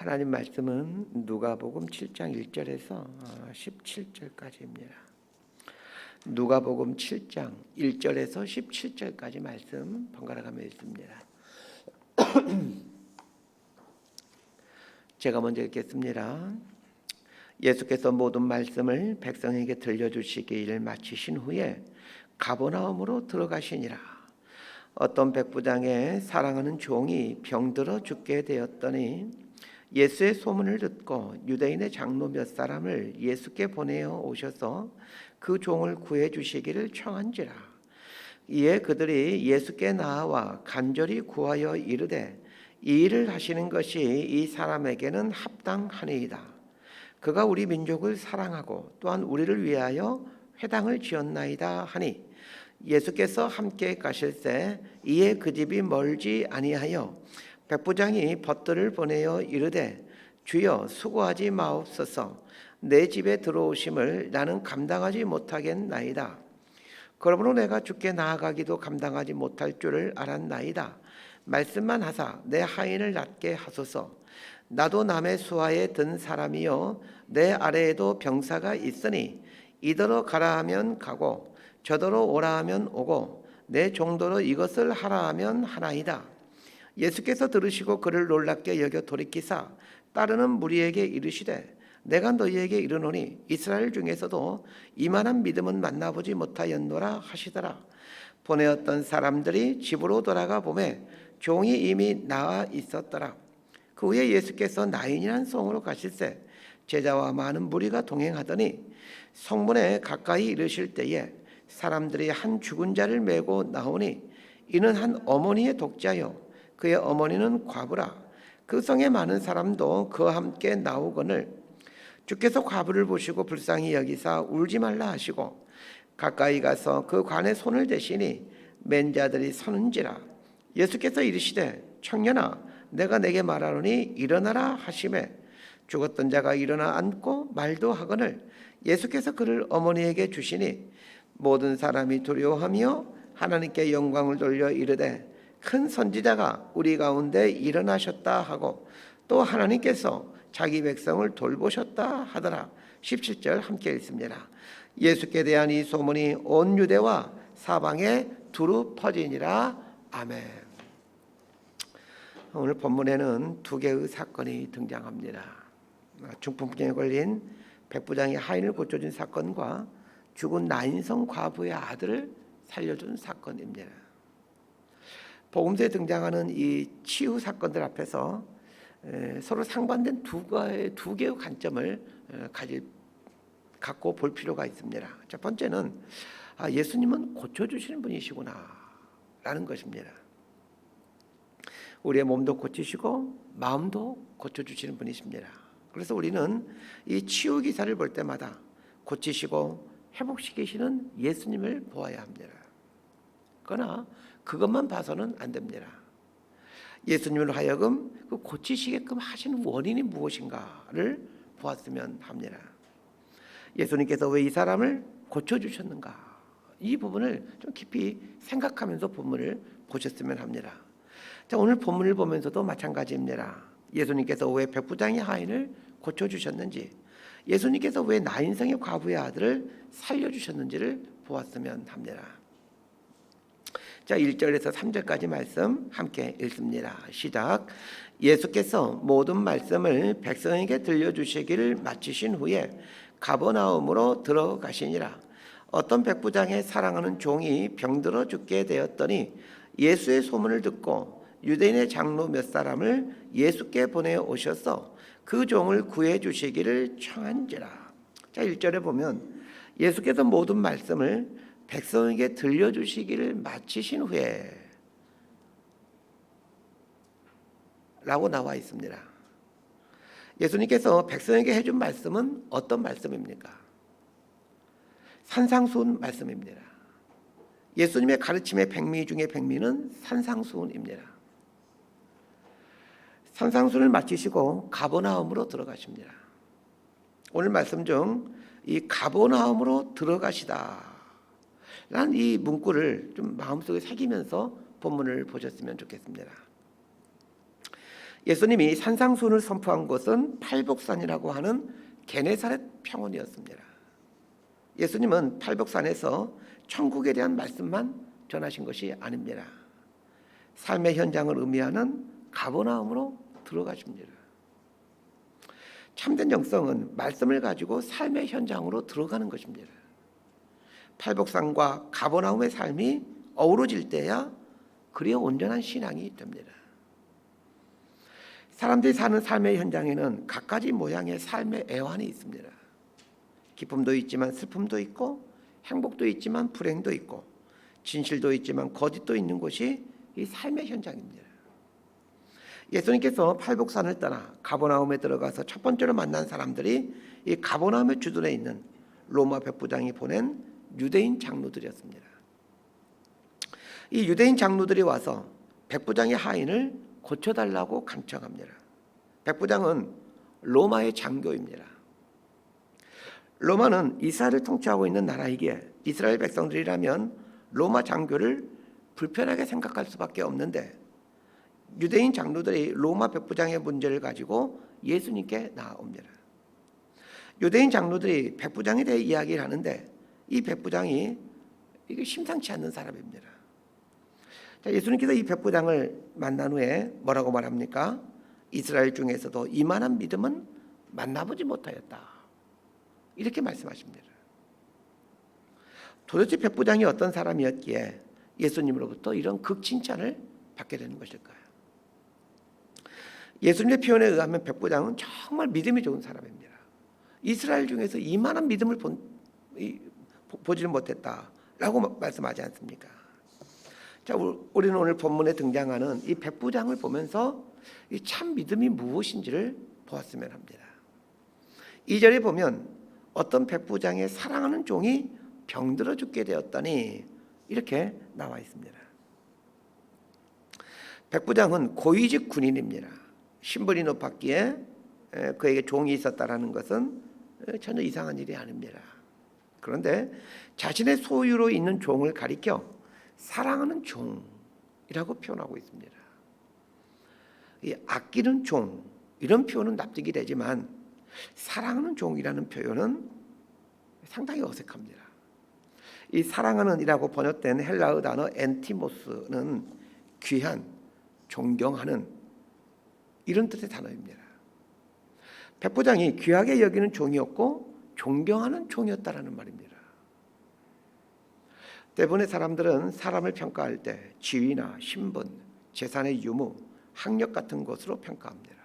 하나님 말씀은 누가복음 7장 1절에서 17절까지입니다. 누가복음 7장 1절에서 17절까지 말씀 번갈아가며 읽습니다. 제가 먼저 읽겠습니다. 예수께서 모든 말씀을 백성에게 들려주시기를 마치신 후에 가버나움으로 들어가시니라. 어떤 백부장의 사랑하는 종이 병들어 죽게 되었더니 예수의 소문을 듣고 유대인의 장로 몇 사람을 예수께 보내어 오셔서 그 종을 구해 주시기를 청한지라. 이에 그들이 예수께 나아와 간절히 구하여 이르되 이 일을 하시는 것이 이 사람에게는 합당하니이다. 그가 우리 민족을 사랑하고 또한 우리를 위하여 회당을 지었나이다 하니 예수께서 함께 가실새 이에 그 집이 멀지 아니하여 백부장이 벗들을 보내어 이르되 주여 수고하지 마옵소서. 내 집에 들어오심을 나는 감당하지 못하겠나이다. 그러므로 내가 주께 나아가기도 감당하지 못할 줄을 알았나이다. 말씀만 하사 내 하인을 낫게 하소서. 나도 남의 수하에 든 사람이요 내 아래에도 병사가 있으니 이더러 가라 하면 가고 저더러 오라 하면 오고 내 종도로 이것을 하라 하면 하나이다. 예수께서 들으시고 그를 놀랍게 여겨 돌이키사 따르는 무리에게 이르시되 내가 너희에게 이르노니 이스라엘 중에서도 이만한 믿음은 만나보지 못하였노라 하시더라. 보내었던 사람들이 집으로 돌아가 보매 종이 이미 나아 있었더라. 그 후에 예수께서 나인이란 성으로 가실새 제자와 많은 무리가 동행하더니 성문에 가까이 이르실 때에 사람들이 한 죽은 자를 메고 나오니 이는 한 어머니의 독자요 그의 어머니는 과부라. 그 성에 많은 사람도 그와 함께 나오거늘 주께서 과부를 보시고 불쌍히 여기사 울지 말라 하시고 가까이 가서 그 관에 손을 대시니 맨 자들이 서는지라. 예수께서 이르시되 청년아 내가 내게 말하노니 일어나라 하시매 죽었던 자가 일어나 앉고 말도 하거늘 예수께서 그를 어머니에게 주시니 모든 사람이 두려워하며 하나님께 영광을 돌려 이르되 큰 선지자가 우리 가운데 일어나셨다 하고 또 하나님께서 자기 백성을 돌보셨다 하더라. 17절 함께 읽습니다. 예수께 대한 이 소문이 온 유대와 사방에 두루 퍼지니라. 아멘. 오늘 본문에는 두 개의 사건이 등장합니다. 중풍병에 걸린 백부장의 하인을 고쳐준 사건과 죽은 나인성 과부의 아들을 살려준 사건입니다. 복음서에 등장하는 이 치유 사건들 앞에서 서로 상반된 두 개의 관점을 갖고 볼 필요가 있습니다. 첫 번째는 예수님은 고쳐주시는 분이시구나 라는 것입니다. 우리의 몸도 고치시고 마음도 고쳐주시는 분이십니다. 그래서 우리는 이 치유 기사를 볼 때마다 고치시고 회복시키시는 예수님을 보아야 합니다. 그러나 그것만 봐서는 안 됩니다. 예수님을 하여금 그 고치시게끔 하시는 원인이 무엇인가를 보았으면 합니다. 예수님께서 왜 이 사람을 고쳐주셨는가? 이 부분을 좀 깊이 생각하면서 본문을 보셨으면 합니다. 자, 오늘 본문을 보면서도 마찬가지입니다. 예수님께서 왜 백부장의 하인을 고쳐주셨는지, 예수님께서 왜 나인성의 과부의 아들을 살려주셨는지를 보았으면 합니다. 자, 1절에서 3절까지 말씀 함께 읽습니다. 시작. 예수께서 모든 말씀을 백성에게 들려주시기를 마치신 후에 가버나움으로 들어가시니라. 어떤 백부장의 사랑하는 종이 병들어 죽게 되었더니 예수의 소문을 듣고 유대인의 장로 몇 사람을 예수께 보내어 오셔서 그 종을 구해 주시기를 청한지라. 자, 1절에 보면 예수께서 모든 말씀을 백성에게 들려주시기를 마치신 후에 라고 나와 있습니다. 예수님께서 백성에게 해준 말씀은 어떤 말씀입니까? 산상수훈 말씀입니다. 예수님의 가르침의 백미 중에 백미는 산상수훈입니다. 산상수훈을 마치시고 가버나움으로 들어가십니다. 오늘 말씀 중 이 가버나움으로 들어가시다 라는 이 문구를 좀 마음속에 새기면서 본문을 보셨으면 좋겠습니다. 예수님이 산상수훈을 선포한 곳은 팔복산이라고 하는 게네사렛 평원이었습니다. 예수님은 팔복산에서 천국에 대한 말씀만 전하신 것이 아닙니다. 삶의 현장을 의미하는 가버나움으로 들어가십니다. 참된 영성은 말씀을 가지고 삶의 현장으로 들어가는 것입니다. 팔복산과 가버나움의 삶이 어우러질 때야 그리야 온전한 신앙이 됩니다. 사람들이 사는 삶의 현장에는 갖가지 모양의 삶의 애환이 있습니다. 기쁨도 있지만 슬픔도 있고, 행복도 있지만 불행도 있고, 진실도 있지만 거짓도 있는 곳이 이 삶의 현장입니다. 예수님께서 팔복산을 떠나 가버나움에 들어가서 첫 번째로 만난 사람들이 이 가버나움의 주둔에 있는 로마 백부장이 보낸 유대인 장로들이었습니다. 이 유대인 장로들이 와서 백부장의 하인을 고쳐달라고 간청합니다. 백부장은 로마의 장교입니다. 로마는 이스라엘을 통치하고 있는 나라이기에 이스라엘 백성들이라면 로마 장교를 불편하게 생각할 수밖에 없는데, 유대인 장로들이 로마 백부장의 문제를 가지고 예수님께 나옵니다. 유대인 장로들이 백부장에 대해 이야기를 하는데, 이 백부장이 이게 심상치 않는 사람입니다. 예수님께서 이 백부장을 만난 후에 뭐라고 말합니까? 이스라엘 중에서도 이만한 믿음은 만나보지 못하였다, 이렇게 말씀하십니다. 도대체 백부장이 어떤 사람이었기에 예수님으로부터 이런 극칭찬을 받게 되는 것일까요? 예수님의 표현에 의하면 백부장은 정말 믿음이 좋은 사람입니다. 이스라엘 중에서 이만한 믿음을 보지는 못했다라고 말씀하지 않습니까? 자, 우리는 오늘 본문에 등장하는 이 백부장을 보면서 이 참 믿음이 무엇인지를 보았으면 합니다. 2절에 보면 어떤 백부장의 사랑하는 종이 병들어 죽게 되었더니 이렇게 나와 있습니다. 백부장은 고위직 군인입니다. 신분이 높았기에 그에게 종이 있었다라는 것은 전혀 이상한 일이 아닙니다. 그런데 자신의 소유로 있는 종을 가리켜 사랑하는 종이라고 표현하고 있습니다. 이 아끼는 종, 이런 표현은 납득이 되지만 사랑하는 종이라는 표현은 상당히 어색합니다. 이 사랑하는이라고 번역된 헬라어 단어 엔티모스는 귀한, 존경하는, 이런 뜻의 단어입니다. 백부장이 귀하게 여기는 종이었고 존경하는 종이었다라는 말입니다. 대부분의 사람들은 사람을 평가할 때 지위나 신분, 재산의 유무, 학력 같은 것으로 평가합니다.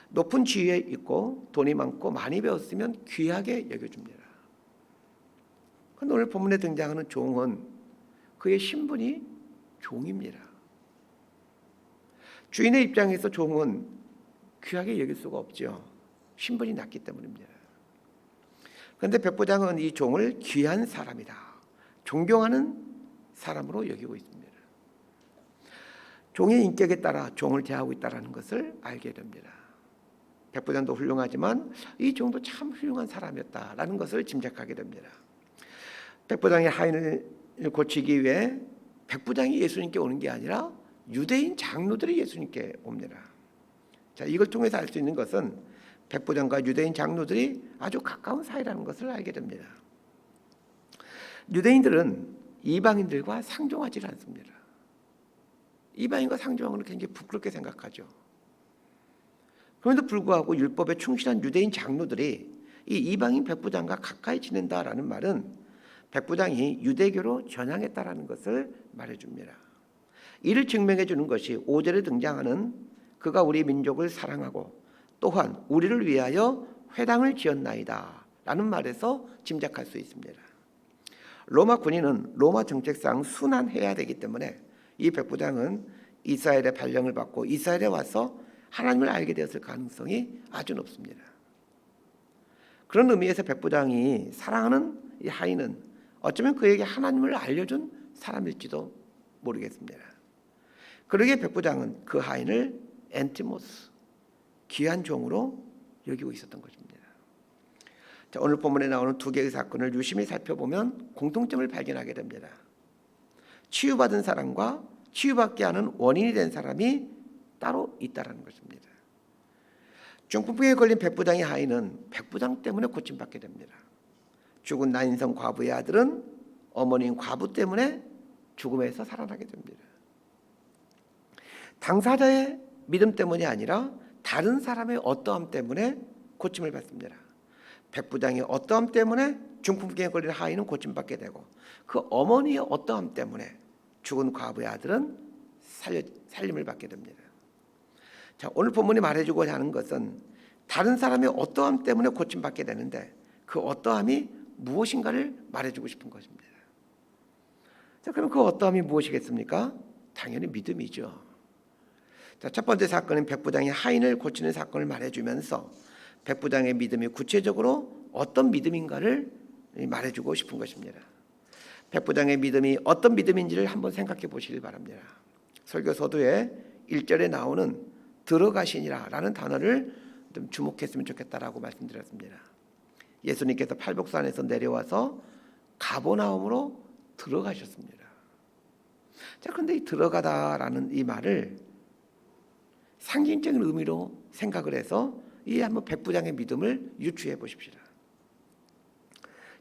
높은 지위에 있고 돈이 많고 많이 배웠으면 귀하게 여겨줍니다. 그런데 오늘 본문에 등장하는 종은 그의 신분이 종입니다. 주인의 입장에서 종은 귀하게 여길 수가 없죠. 신분이 낮기 때문입니다. 그런데 백부장은 이 종을 귀한 사람이다, 존경하는 사람으로 여기고 있습니다. 종의 인격에 따라 종을 대하고 있다는 것을 알게 됩니다. 백부장도 훌륭하지만 이 종도 참 훌륭한 사람이었다라는 것을 짐작하게 됩니다. 백부장의 하인을 고치기 위해 백부장이 예수님께 오는 게 아니라 유대인 장로들이 예수님께 옵니다. 자, 이걸 통해서 알 수 있는 것은 백부장과 유대인 장로들이 아주 가까운 사이라는 것을 알게 됩니다. 유대인들은 이방인들과 상종하지 않습니다. 이방인과 상종하는 걸 굉장히 부끄럽게 생각하죠. 그럼에도 불구하고 율법에 충실한 유대인 장로들이 이 이방인 백부장과 가까이 지낸다라는 말은 백부장이 유대교로 전향했다라는 것을 말해줍니다. 이를 증명해 주는 것이 5절에 등장하는 그가 우리 민족을 사랑하고 또한 우리를 위하여 회당을 지었나이다 라는 말에서 짐작할 수 있습니다. 로마 군인은 로마 정책상 순환해야 되기 때문에 이 백부장은 이스라엘의 발령을 받고 이스라엘에 와서 하나님을 알게 되었을 가능성이 아주 높습니다. 그런 의미에서 백부장이 사랑하는 이 하인은 어쩌면 그에게 하나님을 알려준 사람일지도 모르겠습니다. 그러기에 백부장은 그 하인을 엔티모스, 귀한 종으로 여기고 있었던 것입니다. 자, 오늘 본문에 나오는 두 개의 사건을 유심히 살펴보면 공통점을 발견하게 됩니다. 치유받은 사람과 치유받게 하는 원인이 된 사람이 따로 있다라는 것입니다. 중풍병에 걸린 백부장의 아이는 백부장 때문에 고침받게 됩니다. 죽은 나인성 과부의 아들은 어머니인 과부 때문에 죽음에서 살아나게 됩니다. 당사자의 믿음 때문이 아니라 다른 사람의 어떠함 때문에 고침을 받습니다. 백부장의 어떠함 때문에 중풍병에 걸린 아이는 고침받게 되고, 그 어머니의 어떠함 때문에 죽은 과부의 아들은 살림을 받게 됩니다. 자, 오늘 본문이 말해주고자 하는 것은 다른 사람의 어떠함 때문에 고침받게 되는데 그 어떠함이 무엇인가를 말해주고 싶은 것입니다. 자, 그럼 그 어떠함이 무엇이겠습니까? 당연히 믿음이죠. 자, 첫 번째 사건은 백부장이 하인을 고치는 사건을 말해주면서 백부장의 믿음이 구체적으로 어떤 믿음인가를 말해주고 싶은 것입니다. 백부장의 믿음이 어떤 믿음인지를 한번 생각해 보시길 바랍니다. 설교 서두에 1절에 나오는 들어가시니라 라는 단어를 좀 주목했으면 좋겠다라고 말씀드렸습니다. 예수님께서 팔복산에서 내려와서 가버나움으로 들어가셨습니다. 자, 그런데 이 들어가다라는 이 말을 상징적인 의미로 생각을 해서 이 한번 백부장의 믿음을 유추해 보십시다.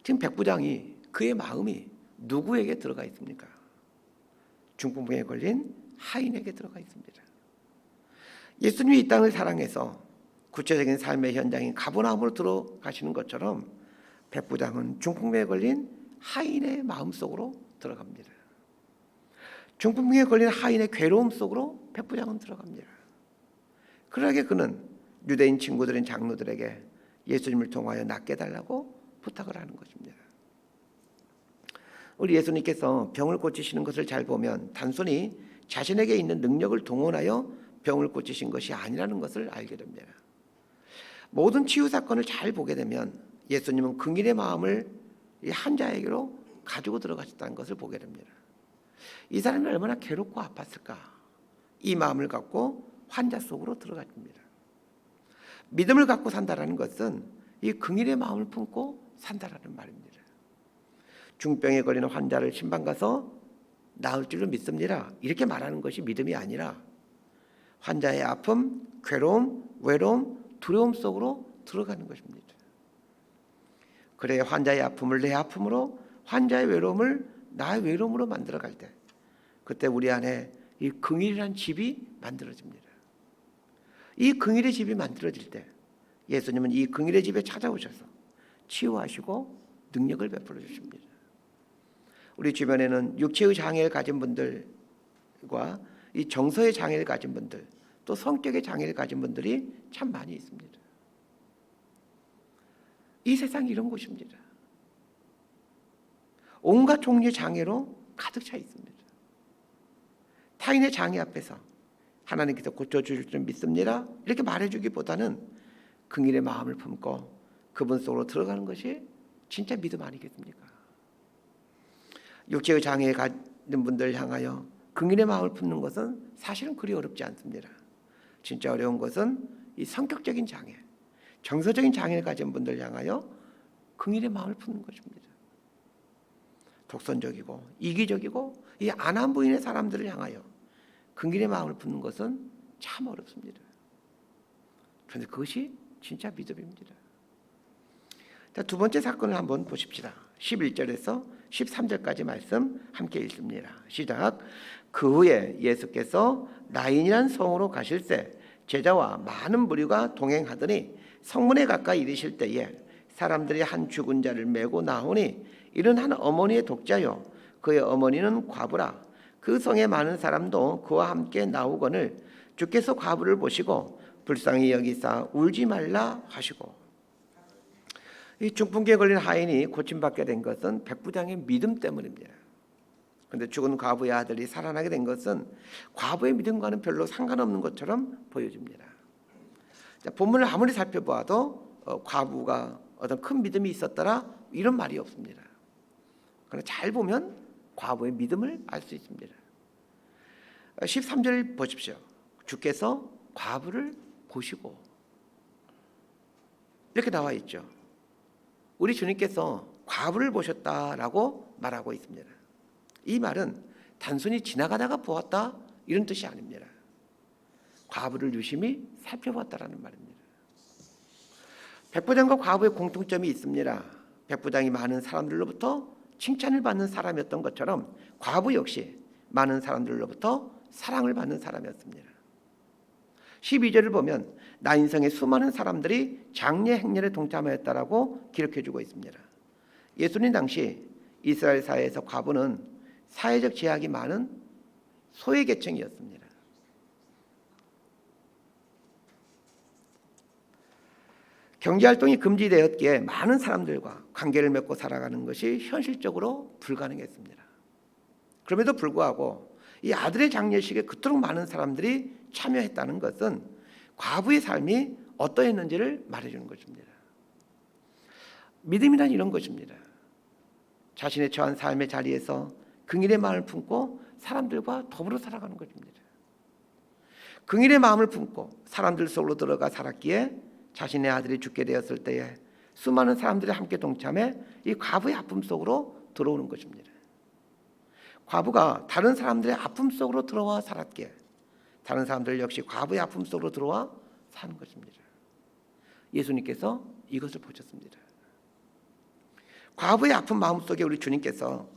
지금 백부장이 그의 마음이 누구에게 들어가 있습니까? 중풍병에 걸린 하인에게 들어가 있습니다. 예수님이 이 땅을 사랑해서 구체적인 삶의 현장인 가버나움으로 들어가시는 것처럼 백부장은 중풍병에 걸린 하인의 마음속으로 들어갑니다. 중풍병에 걸린 하인의 괴로움 속으로 백부장은 들어갑니다. 그러게 그는 유대인 친구들인 장로들에게 예수님을 통하여 낫게 해달라고 부탁을 하는 것입니다. 우리 예수님께서 병을 고치시는 것을 잘 보면 단순히 자신에게 있는 능력을 동원하여 병을 고치신 것이 아니라는 것을 알게 됩니다. 모든 치유 사건을 잘 보게 되면 예수님은 긍휼의 마음을 이 환자에게로 가지고 들어가셨다는 것을 보게 됩니다. 이 사람이 얼마나 괴롭고 아팠을까? 이 마음을 갖고 환자 속으로 들어갑니다. 믿음을 갖고 산다라는 것은 이 긍휼의 마음을 품고 산다라는 말입니다. 중병에 걸린 환자를 신방 가서 나을 줄로 믿습니다. 이렇게 말하는 것이 믿음이 아니라 환자의 아픔, 괴로움, 외로움, 두려움 속으로 들어가는 것입니다. 그래 환자의 아픔을 내 아픔으로, 환자의 외로움을 나의 외로움으로 만들어갈 때 그때 우리 안에 이 긍휼이라는 집이 만들어집니다. 이 긍휼의 집이 만들어질 때 예수님은 이 긍휼의 집에 찾아오셔서 치유하시고 능력을 베풀어 주십니다. 우리 주변에는 육체의 장애를 가진 분들과 이 정서의 장애를 가진 분들, 또 성격의 장애를 가진 분들이 참 많이 있습니다. 이 세상이 이런 곳입니다. 온갖 종류의 장애로 가득 차 있습니다. 타인의 장애 앞에서 하나님께서 고쳐주실 줄 믿습니다 이렇게 말해주기보다는 긍휼의 마음을 품고 그분 속으로 들어가는 것이 진짜 믿음 아니겠습니까? 육체의 장애에 가진 분들 향하여 긍휼의 마음을 품는 것은 사실은 그리 어렵지 않습니다. 진짜 어려운 것은 이 성격적인 장애, 정서적인 장애를 가진 분들 향하여 긍휼의 마음을 품는 것입니다. 독선적이고 이기적이고 이 안한부인의 사람들을 향하여 긍휼의 마음을 품는 것은 참 어렵습니다. 그런데 그것이 진짜 믿음입니다. 자, 두 번째 사건을 한번 보십시다. 11절에서 13절까지 말씀 함께 읽습니다. 시작. 그 후에 예수께서 나인이란 성으로 가실새 제자와 많은 무리가 동행하더니 성문에 가까이 이르실 때에 사람들이 한 죽은 자를 메고 나오니 이는 한 어머니의 독자요 그의 어머니는 과부라. 그 성에 많은 사람도 그와 함께 나오거늘 주께서 과부를 보시고 불쌍히 여기사 울지 말라 하시고. 이 중풍기에 걸린 하인이 고침받게 된 것은 백부장의 믿음 때문입니다. 그런데 죽은 과부의 아들이 살아나게 된 것은 과부의 믿음과는 별로 상관없는 것처럼 보여집니다. 자, 본문을 아무리 살펴보아도 과부가 어떤 큰 믿음이 있었더라 이런 말이 없습니다. 그러나 잘 보면 과부의 믿음을 알 수 있습니다. 13절 보십시오. 주께서 과부를 보시고 이렇게 나와 있죠. 우리 주님께서 과부를 보셨다라고 말하고 있습니다. 이 말은 단순히 지나가다가 보았다 이런 뜻이 아닙니다. 과부를 유심히 살펴봤다라는 말입니다. 백부장과 과부의 공통점이 있습니다. 백부장이 많은 사람들로부터 칭찬을 받는 사람이었던 것처럼 과부 역시 많은 사람들로부터 사랑을 받는 사람이었습니다. 12절을 보면 나인성의 수많은 사람들이 장례 행렬에 동참하였다라고 기록해주고 있습니다. 예수님 당시 이스라엘 사회에서 과부는 사회적 제약이 많은 소외 계층이었습니다. 경제활동이 금지되었기에 많은 사람들과 관계를 맺고 살아가는 것이 현실적으로 불가능했습니다. 그럼에도 불구하고 이 아들의 장례식에 그토록 많은 사람들이 참여했다는 것은 과부의 삶이 어떠했는지를 말해주는 것입니다. 믿음이란 이런 것입니다. 자신의 처한 삶의 자리에서 긍휼의 마음을 품고 사람들과 더불어 살아가는 것입니다. 긍휼의 마음을 품고 사람들 속으로 들어가 살았기에 자신의 아들이 죽게 되었을 때에 수많은 사람들이 함께 동참해 이 과부의 아픔 속으로 들어오는 것입니다. 과부가 다른 사람들의 아픔 속으로 들어와 살았기에 다른 사람들 역시 과부의 아픔 속으로 들어와 사는 것입니다. 예수님께서 이것을 보셨습니다. 과부의 아픈 마음속에 우리 주님께서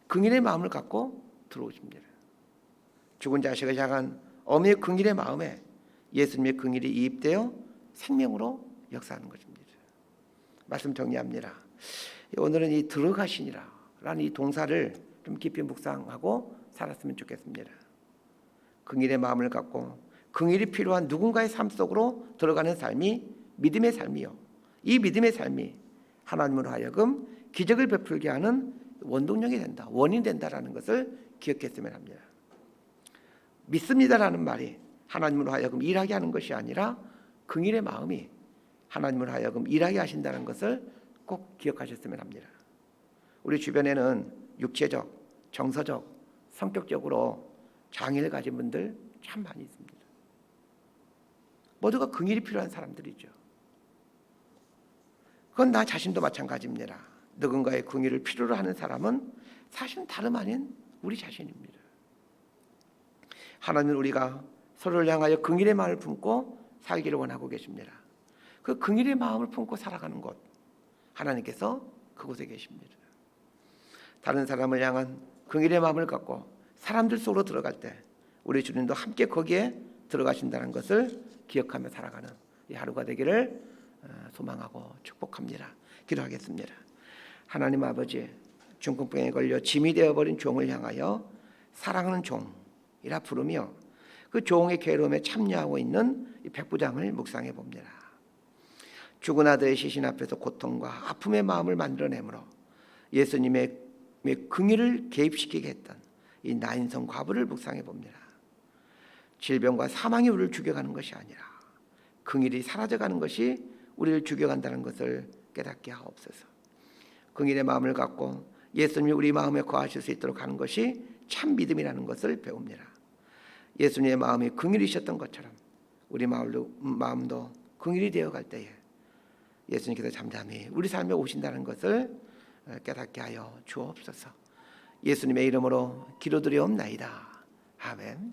긍휼의 마음을 갖고 들어오십니다. 죽은 자식을 향한 어머니의 긍휼의 마음에 예수님의 긍휼이 이입되어 생명으로 역사하는 것입니다. 말씀 정리합니다. 오늘은 이 들어가시니라라는 이 동사를 좀 깊이 묵상하고 살았으면 좋겠습니다. 긍휼의 마음을 갖고 긍휼이 필요한 누군가의 삶 속으로 들어가는 삶이 믿음의 삶이요. 이 믿음의 삶이 하나님으로 하여금 기적을 베풀게 하는 원동력이 된다, 원인이 된다라는 것을 기억했으면 합니다. 믿습니다라는 말이 하나님으로 하여금 일하게 하는 것이 아니라 긍휼의 마음이 하나님으로 하여금 일하게 하신다는 것을 꼭 기억하셨으면 합니다. 우리 주변에는 육체적, 정서적, 성격적으로 장애를 가진 분들 참 많이 있습니다. 모두가 긍휼이 필요한 사람들이죠. 그건 나 자신도 마찬가지입니다. 누군가의 긍휼을 필요로 하는 사람은 사실은 다름 아닌 우리 자신입니다. 하나님은 우리가 서로를 향하여 긍휼의 마음을 품고 살기를 원하고 계십니다. 그 긍휼의 마음을 품고 살아가는 곳, 하나님께서 그곳에 계십니다. 다른 사람을 향한 긍휼의 마음을 갖고 사람들 속으로 들어갈 때 우리 주님도 함께 거기에 들어가신다는 것을 기억하며 살아가는 이 하루가 되기를 소망하고 축복합니다. 기도하겠습니다. 하나님 아버지, 중풍병에 걸려 짐이 되어버린 종을 향하여 사랑하는 종이라 부르며 그 종의 괴로움에 참여하고 있는 이 백부장을 묵상해 봅니다. 죽은 아들의 시신 앞에서 고통과 아픔의 마음을 만들어내므로 예수님의 긍휼을 개입시키게 했던 이 나인성 과부를 묵상해 봅니다. 질병과 사망이 우리를 죽여가는 것이 아니라 긍휼이 사라져가는 것이 우리를 죽여간다는 것을 깨닫게 하옵소서. 긍휼의 마음을 갖고 예수님이 우리 마음에 거하실 수 있도록 하는 것이 참 믿음이라는 것을 배웁니다. 예수님의 마음이 긍휼이셨던 것처럼 우리 마음도 긍휼이 되어갈 때에 예수님께서 잠잠히 우리 삶에 오신다는 것을 깨닫게 하여 주옵소서. 예수님의 이름으로 기도드리옵나이다. 아멘.